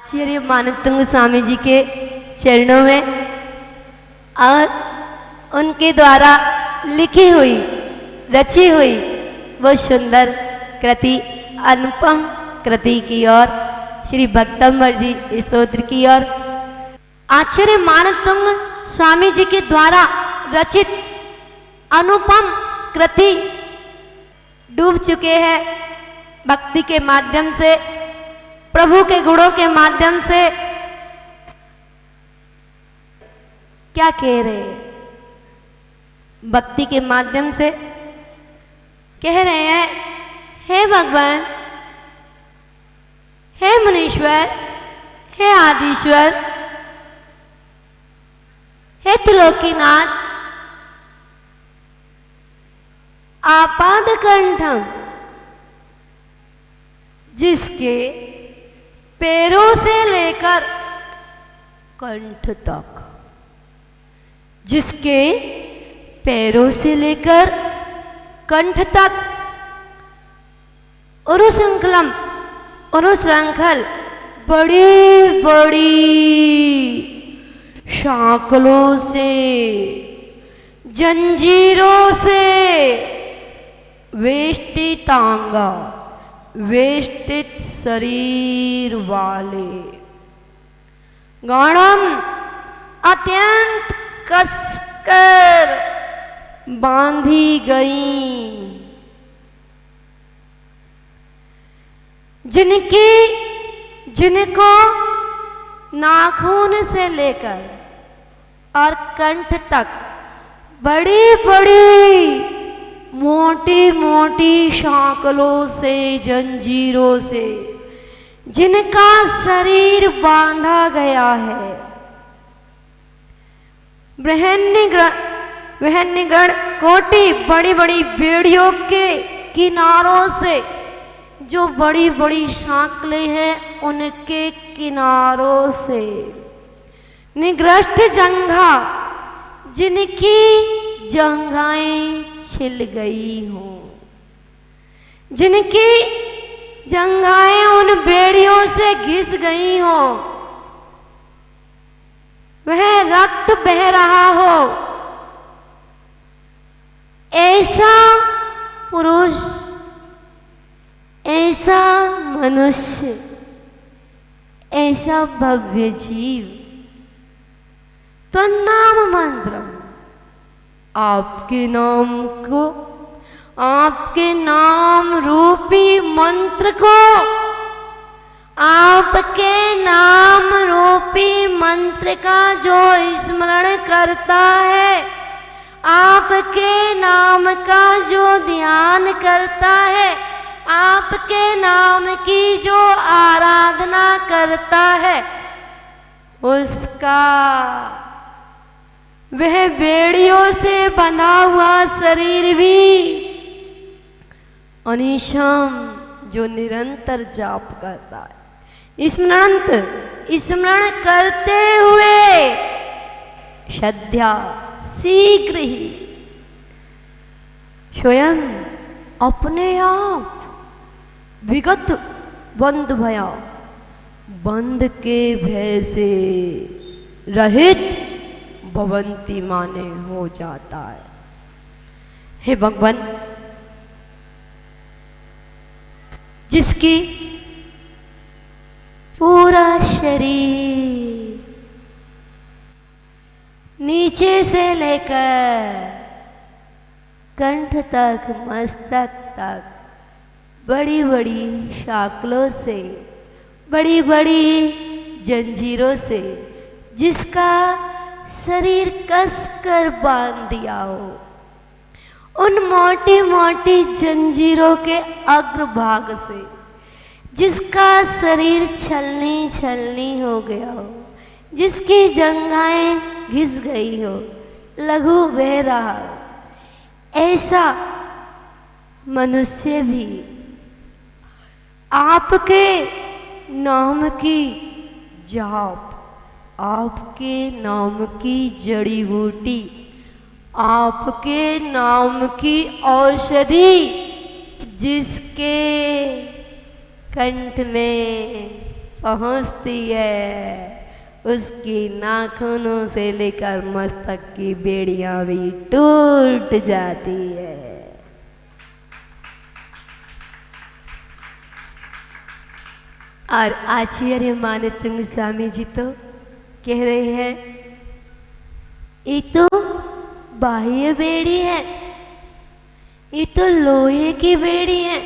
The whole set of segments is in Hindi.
आचार्य मानतुंग स्वामी जी के चरणों में और उनके द्वारा लिखी हुई रची हुई वो सुंदर कृति अनुपम कृति की ओर श्री भक्तंबर जी स्तोत्र की ओर आचार्य मानतुंग स्वामी जी के द्वारा रचित अनुपम कृति डूब चुके हैं भक्ति के माध्यम से, प्रभु के गुणों के माध्यम से। क्या कह रहे हैं? भक्ति के माध्यम से कह रहे हैं, हे भगवान, हे मुनीश्वर, हे आदिश्वर, हे त्रिलोकीनाथ, आपादकंठम, जिसके पैरों से लेकर कंठ तक, जिसके पैरों से लेकर कंठ तक उरुशृंखलम उरुश्रंखल बड़ी बड़ी शाकलों से, जंजीरों से वेष्टितांगा, वेष्टित शरीर वाले, गौणम अत्यंत कसकर बांधी गई, जिनको नाखून से लेकर और कंठ तक बड़ी बड़ी मोटी मोटी शाकलों से, जंजीरों से जिनका शरीर बांधा गया है। बृहन्निगण कोटि बड़ी बड़ी बेड़ियों के किनारों से, जो बड़ी बड़ी शाकलें हैं उनके किनारों से, निग्रष्ट जंघा, जिनकी जंघाएं छिल गई हों, जिनकी जंघाएं उन बेड़ियों से घिस गई हों, वह रक्त बह रहा हो, ऐसा पुरुष, ऐसा मनुष्य, ऐसा भव्य जीव, तो नाम मंत्र, आपके नाम को, आपके नाम रूपी मंत्र को, आपके नाम रूपी मंत्र का जो स्मरण करता है, आपके नाम का जो ध्यान करता है, आपके नाम की जो आराधना करता है, उसका वह बेड़ियों से बंधा हुआ शरीर भी अनिशम, जो निरंतर जाप करता है, स्मरण करते हुए श्रद्धा शीघ्र ही स्वयं अपने आप विगत बंद भया, बंद के भय से रहित भवंती माने हो जाता है। हे भगवान, जिसकी पूरा शरीर नीचे से लेकर कंठ तक, मस्तक तक बड़ी बड़ी शाकलों से, बड़ी बड़ी जंजीरों से जिसका शरीर कस कर बांध दिया हो, उन मोटी मोटी जंजीरों के अग्रभाग से जिसका शरीर छलनी छलनी हो गया हो, जिसकी जंघाएं घिस गई हो, लहू बह रहा हो, ऐसा मनुष्य भी आपके नाम की जाप, आपके नाम की जड़ी बूटी, आपके नाम की औषधि, जिसके कंठ में पहुंचती है, उसकी नाखूनों से लेकर मस्तक की बेड़ियां भी टूट जाती है। और आचार्य मानतंग स्वामी जी तो कह रहे हैं, ये तो बाह्य बेड़ी है, ये तो लोहे की बेड़ी है।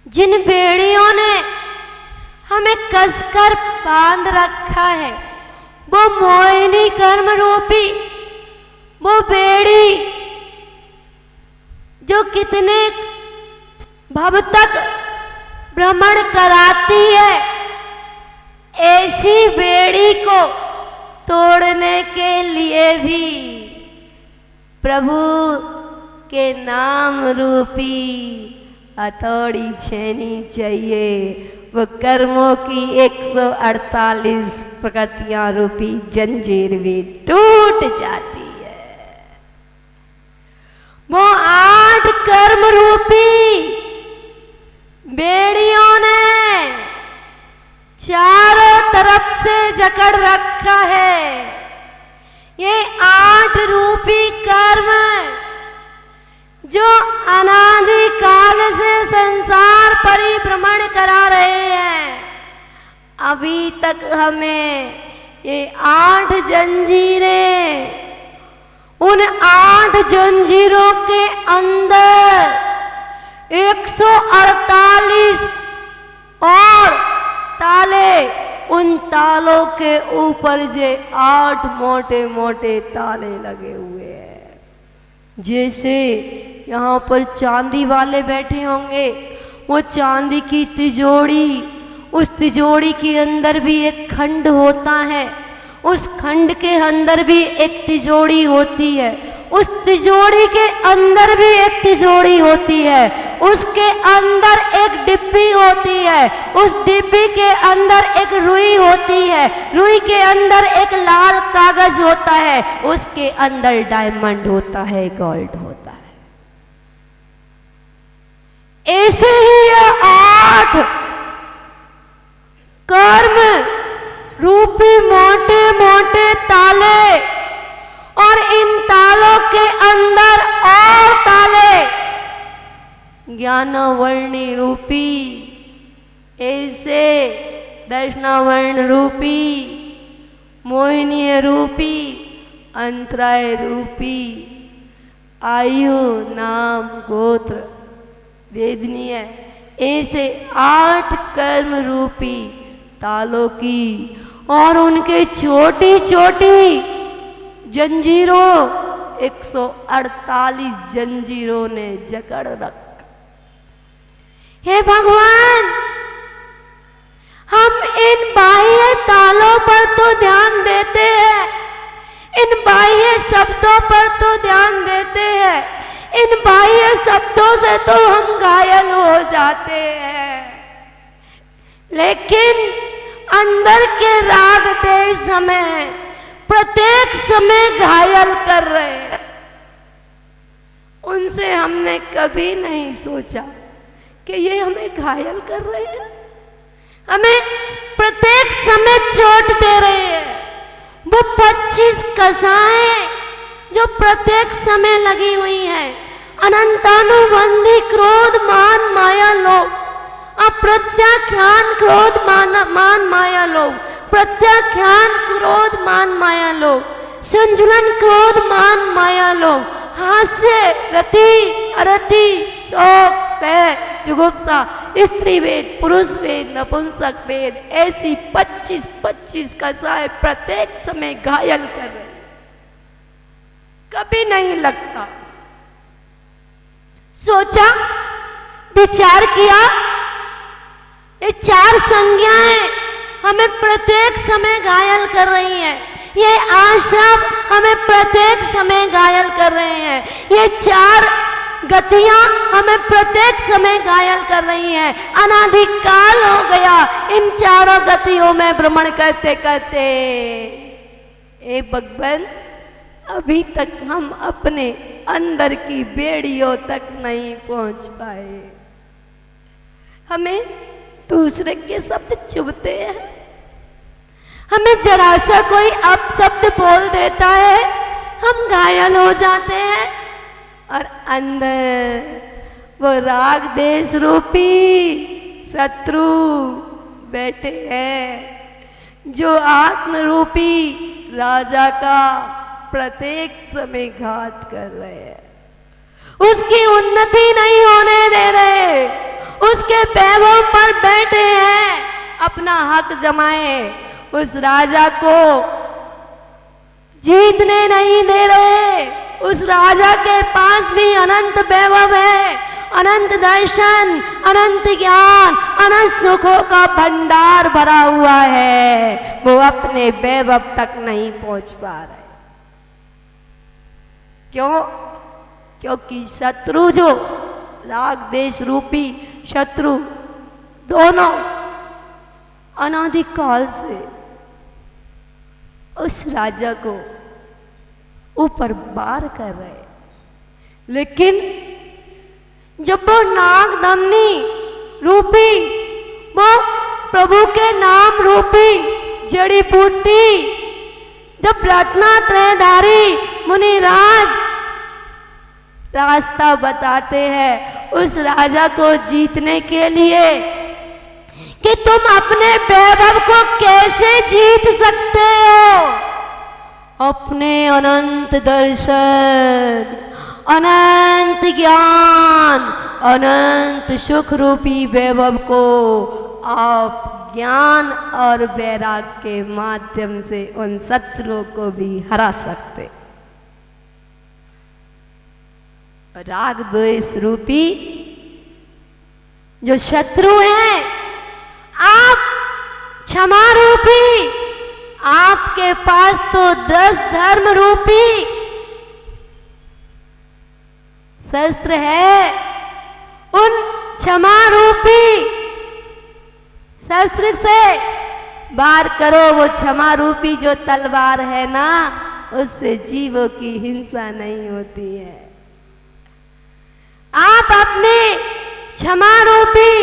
जिन बेड़ियों ने हमें कसकर बांध रखा है, वो मोहिनी कर्म रूपी वो बेड़ी जो कितने भव तक भ्रमण कराती है, ऐसी बेड़ी को तोड़ने के लिए भी प्रभु के नाम रूपी हथौड़ी छेनी चाहिए। वो कर्मों की 148 प्रकृतियां रूपी जंजीर भी टूट जाती है। वो 8 कर्म रूपी बेड़ियों ने चारों तरफ से जकड़ रखा है। ये 8 रूपी कर्म जो अनादि काल से संसार परिभ्रमण करा रहे हैं, अभी तक हमें ये 8 जंजीरें, उन 8 जंजीरों के अंदर 148 और ताले, उन तालों के ऊपर जे 8 मोटे मोटे ताले लगे हुए हैं। जैसे यहाँ पर चांदी वाले बैठे होंगे, वो चांदी की तिजोरी, उस तिजोरी के अंदर भी एक खंड होता है, उस खंड के अंदर भी एक तिजोरी होती है, उस तिजोरी के अंदर भी एक तिजोरी होती है, उसके अंदर एक डिब्बी होती है, उस डिब्बी के अंदर एक रुई होती है, रुई के अंदर एक लाल कागज होता है, उसके अंदर डायमंड होता है, गोल्ड होता है। ऐसे ही ये 8 कर्म रूपी मोटे मोटे ताले, और इन तालों के अंदर और ताले ज्ञानवर्णी रूपी, ऐसे दर्शनावर्ण रूपी, मोहिनीय रूपी, अंतराय रूपी, आयु नाम गोत्र वेदनीय, ऐसे 8 कर्म रूपी तालों की और उनके छोटी छोटी जंजीरों 148 जंजीरों ने जकड़ रखा। हे भगवान, हम इन बाह्य तालों पर तो ध्यान देते हैं, इन बाह्य शब्दों पर तो ध्यान देते हैं, इन बाह्य शब्दों से तो हम घायल हो जाते हैं, लेकिन अंदर के राग देश समय प्रत्येक समय घायल कर रहे हैं। उनसे हमने कभी नहीं सोचा कि ये हमें घायल कर रहे हैं, हमें प्रत्येक समय चोट दे रहे हैं। वो 25 कसाएं जो प्रत्येक समय लगी हुई हैं, अनंतानुबंधी क्रोध मान माया लोभ, अप्रत्याख्यान क्रोध मान माया लोभ, प्रत्याख्यान क्रोध मान माया लोभ, संजुलन क्रोध मान माया लोभ, हास्य रति अरति शोक भय जुगुप्सा, स्त्री वेद पुरुष वेद नपुंसक वेद, ऐसी 25 कसाएं प्रत्येक समय घायल कर रहे, कभी नहीं लगता। सोचा, विचार किया, ये 4 संज्ञाएं हमें प्रत्येक समय घायल कर रही हैं, ये आश्रम हमें प्रत्येक समय घायल कर रहे हैं, ये 4 गतियां हमें प्रत्येक समय घायल कर रही हैं। अनादिकाल हो गया इन 4 गतियों में भ्रमण करते करते। ए भगवान, अभी तक हम अपने अंदर की बेड़ियों तक नहीं पहुंच पाए। हमें दूसरे के शब्द चुभते हैं। हमें जरा सा कोई अपशब्द बोल देता है, हम घायल हो जाते हैं, और अंदर वो राग देश रूपी शत्रु बैठे हैं, जो आत्म रूपी राजा का प्रत्येक समय घात कर रहे हैं। उसकी उन्नति नहीं होने दे रहे, उसके वैभव पर बैठे हैं, अपना हक जमाए, उस राजा को जीतने नहीं दे रहे। उस राजा के पास भी अनंत वैभव है, अनंत दर्शन, अनंत ज्ञान, अनंत सुखों का भंडार भरा हुआ है, वो अपने वैभव तक नहीं पहुंच पा रहे। क्यों? क्योंकि शत्रु, जो राग देश रूपी शत्रु, दोनों अनादिकाल से उस राजा को ऊपर बार कर रहे। लेकिन जब वो नागदमनी रूपी, वो प्रभु के नाम रूपी जड़ी बूटी, जब रत्नात्रयधारी मुनिराज रास्ता बताते हैं उस राजा को जीतने के लिए कि तुम अपने वैभव को कैसे जीत सकते हो, अपने अनंत दर्शन, अनंत ज्ञान, अनंत सुख रूपी वैभव को आप ज्ञान और वैराग के माध्यम से उन शत्रुओं को भी हरा सकते। राग द्वेष रूपी जो शत्रु हैं, आप क्षमा रूपी, आपके पास तो 10 धर्म रूपी शस्त्र है, उन क्षमा रूपी शस्त्र से वार करो। वो क्षमा रूपी जो तलवार है ना, उससे जीवों की हिंसा नहीं होती है। आप अपने क्षमा रूपी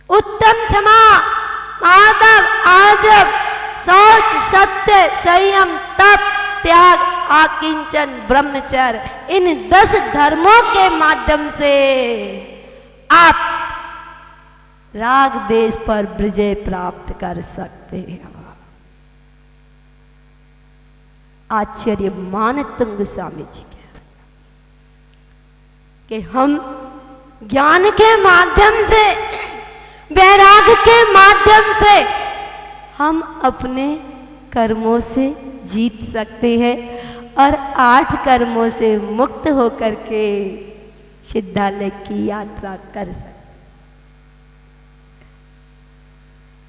उत्तम क्षमा, माधव, आजब, शौच, सत्य, संयम, तप, त्याग, आकिंचन, ब्रह्मचर्य, इन 10 धर्मों के माध्यम से आप राग देश पर विजय प्राप्त कर सकते हैं। आचार्य मानतंग गोस्वामी जी कि हम ज्ञान के माध्यम से, वैराग के माध्यम से हम अपने कर्मों से जीत सकते हैं और 8 कर्मों से मुक्त होकर के सिद्धालय की यात्रा कर सकते।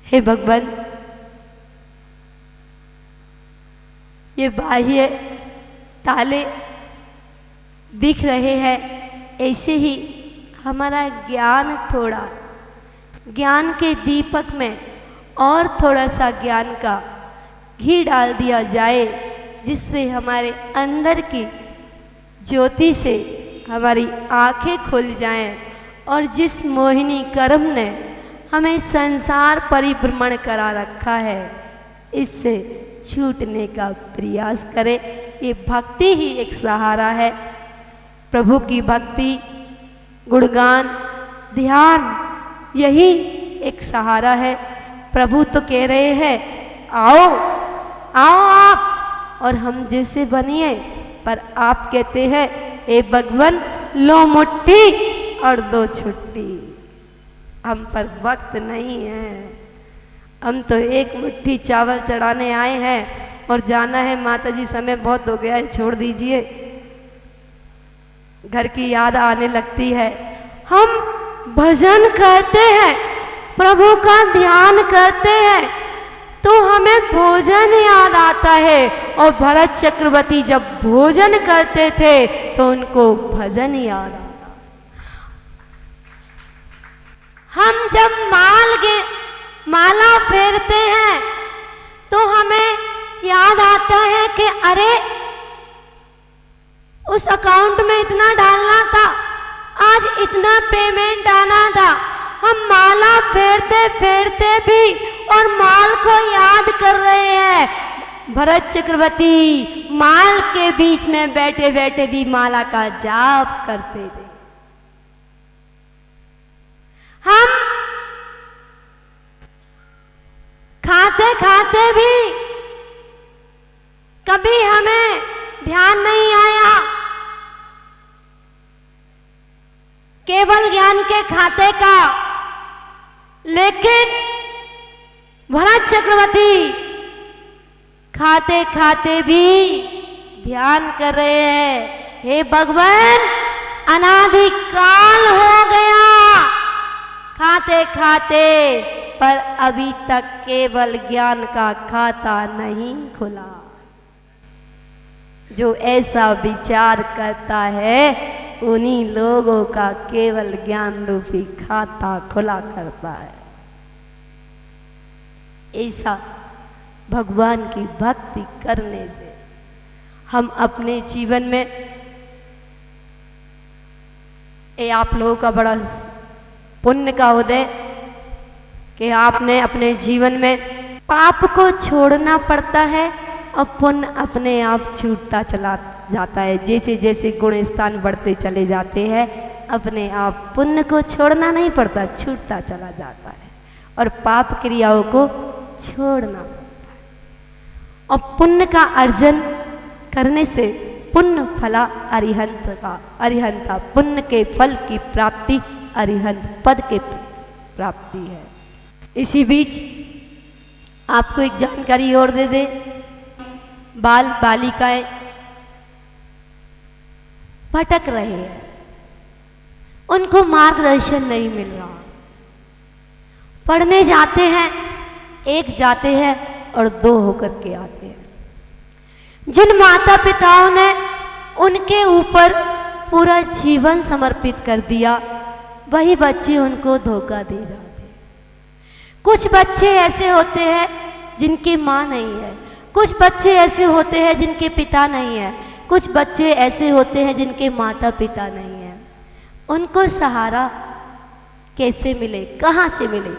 हे भगवान, ये बाह्य ताले दिख रहे हैं, ऐसे ही हमारा ज्ञान, थोड़ा ज्ञान के दीपक में और थोड़ा सा ज्ञान का घी डाल दिया जाए, जिससे हमारे अंदर की ज्योति से हमारी आंखें खुल जाएं, और जिस मोहिनी कर्म ने हमें संसार परिभ्रमण करा रखा है, इससे छूटने का प्रयास करें। ये भक्ति ही एक सहारा है। प्रभु की भक्ति, गुणगान, ध्यान, यही एक सहारा है। प्रभु तो कह रहे हैं, आओ आओ आप और हम जैसे बनिए, पर आप कहते हैं, ए भगवान, लो मुट्ठी और दो छुट्टी। हम पर वक्त नहीं है, हम तो एक मुट्ठी चावल चढ़ाने आए हैं और जाना है। माता जी, समय बहुत हो गया है, छोड़ दीजिए। घर की याद आने लगती है। हम भजन करते हैं, प्रभु का ध्यान करते हैं, तो हमें भोजन याद आता है। और भरत चक्रवर्ती जब भोजन करते थे तो उनको भजन याद आता। हम जब माला फेरते हैं तो हमें याद आता है कि अरे, उस अकाउंट में इतना डालना था, आज इतना पेमेंट आना था, हम माला फेरते फेरते भी और माल को याद कर रहे हैं। भरत चक्रवर्ती माल के बीच में बैठे बैठे भी माला का जाप करते थे। हम खाते खाते भी कभी हमें ध्यान नहीं आया, केवल ज्ञान के खाते का। लेकिन भरत चक्रवर्ती खाते खाते भी ध्यान कर रहे हैं, हे भगवान अनादिकाल हो गया खाते खाते, पर अभी तक केवल ज्ञान का खाता नहीं खुला। जो ऐसा विचार करता है उन्हीं लोगों का केवल ज्ञान रूपी खाता खुला करता है। ऐसा भगवान की भक्ति करने से हम अपने जीवन में, ये आप लोगों का बड़ा पुण्य का उदय कि आपने अपने जीवन में पाप को छोड़ना पड़ता है और पुण्य अपने आप छूटता चला जाता है। जैसे जैसे गुण स्थान बढ़ते चले जाते हैं अपने आप पुण्य को छोड़ना नहीं पड़ता, छूटता चला जाता है और पाप क्रियाओं को छोड़ना पड़ता है। और पुण्य का अर्जन करने से पुण्य फला अरिहंता, पुण्य के फल की प्राप्ति अरिहंत पद के प्राप्ति है। इसी बीच आपको एक जानकारी और दे दे, बाल बालिकाएं भटक रहे हैं, उनको मार्गदर्शन नहीं मिल रहा। पढ़ने जाते हैं, एक जाते हैं और दो होकर के आते हैं। जिन माता पिताओं ने उनके ऊपर पूरा जीवन समर्पित कर दिया, वही बच्चे उनको धोखा दे जाते हैं। कुछ बच्चे ऐसे होते हैं जिनकी माँ नहीं है, कुछ बच्चे ऐसे होते हैं जिनके पिता नहीं है, कुछ बच्चे ऐसे होते हैं जिनके माता पिता नहीं है। उनको सहारा कैसे मिले, कहाँ से मिले?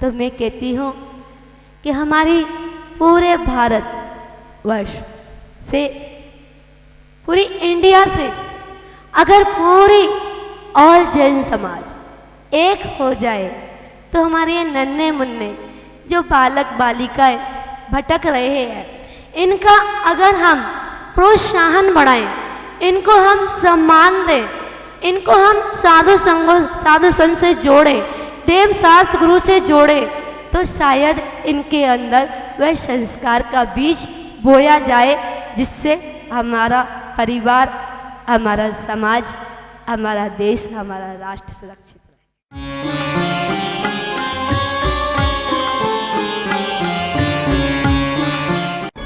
तो मैं कहती हूँ कि हमारी पूरे भारतवर्ष से, पूरी इंडिया से अगर पूरी और जैन समाज एक हो जाए तो हमारे ये नन्हे मुन्ने जो बालक बालिकाएं भटक रहे हैं, इनका अगर हम प्रोत्साहन बढ़ाएं, इनको हम सम्मान दें, इनको हम साधु संघ से जोड़ें, देव शास्त्र गुरु से जोड़ें, तो शायद इनके अंदर वह संस्कार का बीज बोया जाए जिससे हमारा परिवार, हमारा समाज, हमारा देश, हमारा राष्ट्र सुरक्षित।